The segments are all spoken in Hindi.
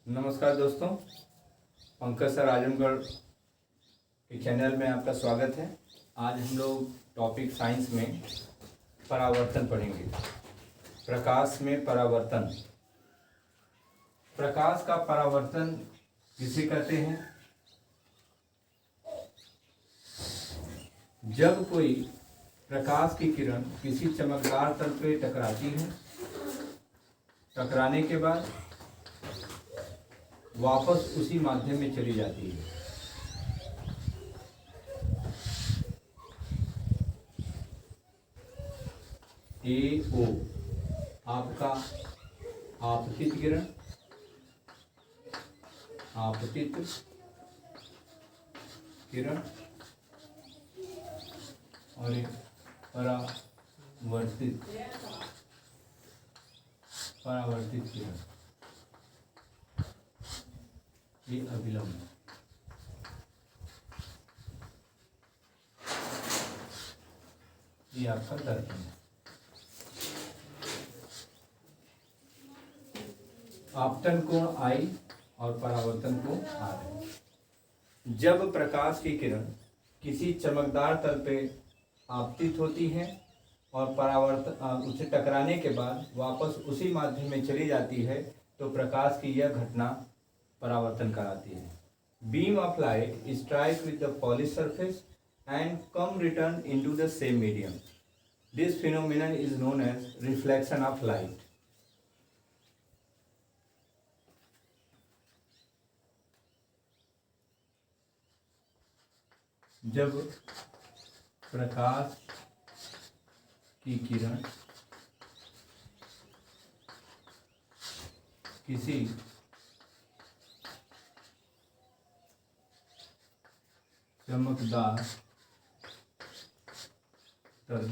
नमस्कार दोस्तों, पंकज सर आजमगढ़ के चैनल में आपका स्वागत है। आज हम लोग टॉपिक साइंस में परावर्तन पढ़ेंगे। प्रकाश में परावर्तन। प्रकाश का परावर्तन किसे कहते हैं? जब कोई प्रकाश की किरण किसी चमकदार तल पर टकराती है, टकराने के बाद वापस उसी माध्यम में चली जाती है। AO आपका आपतित किरण, आपतित किरण और एक परावर्तित किरण, ये अभिलंब। ये आपका दर्पण है। आपतन कोण I और परावर्तन कोण R है। जब प्रकाश की किरण किसी चमकदार तल पे आपतित होती है और परावर्तन उसे टकराने के बाद वापस उसी माध्यम में चली जाती है, तो प्रकाश की यह घटना परावर्तन कहलाती है। Beam of light strike with the polish surface and come return into the same medium. This phenomenon is known as reflection of light. जब प्रकाश की किरण किसी चमकदार तल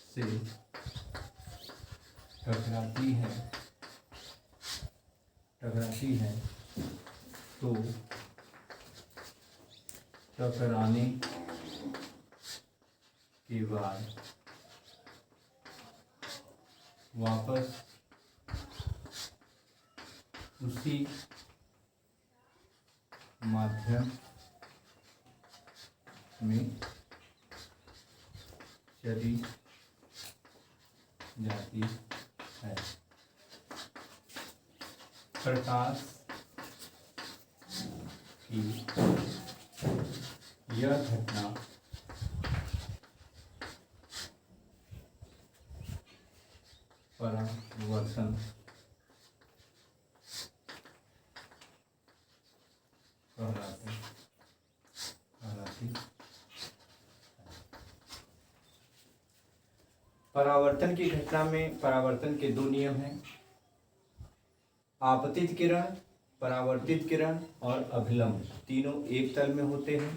से टकराती है तो टकराने के बाद वापस उसी माध्यम में चली जाती है। प्रकाश की यह घटना परावर्तन कहलाती है। परावर्तन की घटना में परावर्तन के दो नियम हैं, आपतित किरण, परावर्तित किरण और अभिलंब। तीनों एक तल में होते हैं।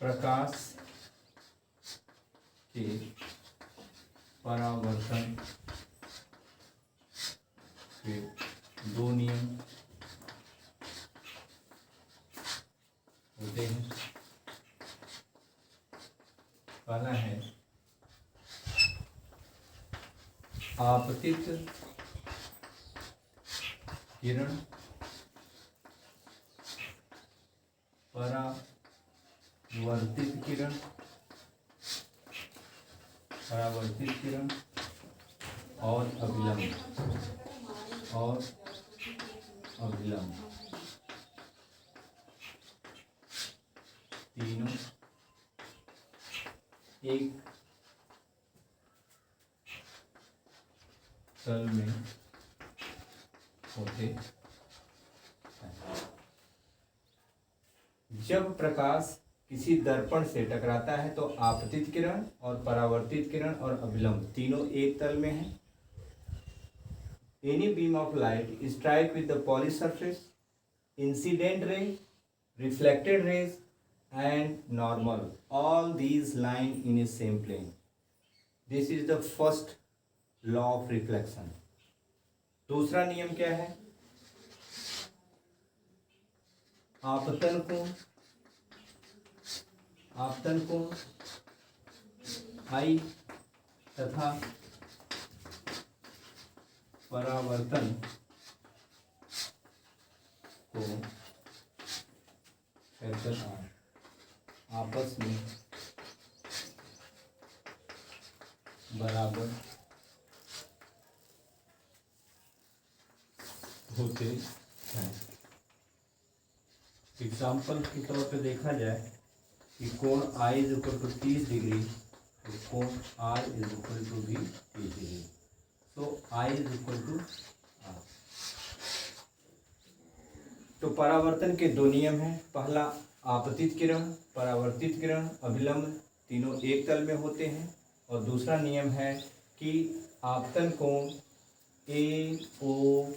प्रकाश के परावर्तन के दो नियम होते हैं। पहला है आपतित किरण, परावर्तित किरण और अभिलंब तीनों एक तल में होते हैं। जब प्रकाश किसी दर्पण से टकराता है तो आपतित किरण और परावर्तित किरण और अभिलंब तीनों एक तल में हैं। Any beam of light strike with the polished surface, incident ray, reflected rays and normal, all these line in a same plane. This is the first law of reflection. दूसरा नियम क्या है? आपतन कोण I तथा परावर्तन कोण कैपिटल आर आपस में बराबर होते हैं। एग्जाम्पल के तौर पे देखा जाए कि कोण I is equal to 30 degree और कोण R इज इक्वल टू भी 30 डिग्री। तो I is equal to R। तो परावर्तन के दो नियम हैं। पहला आपतित किरण, परावर्तित किरण, अभिलंब तीनों एक तल में होते हैं। और दूसरा नियम है कि आपतन कोण AON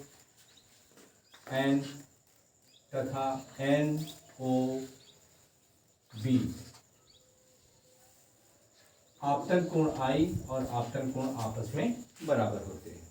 तथा NOB आपतन कोण I और आपतन कोण आपस में बराबर होते हैं।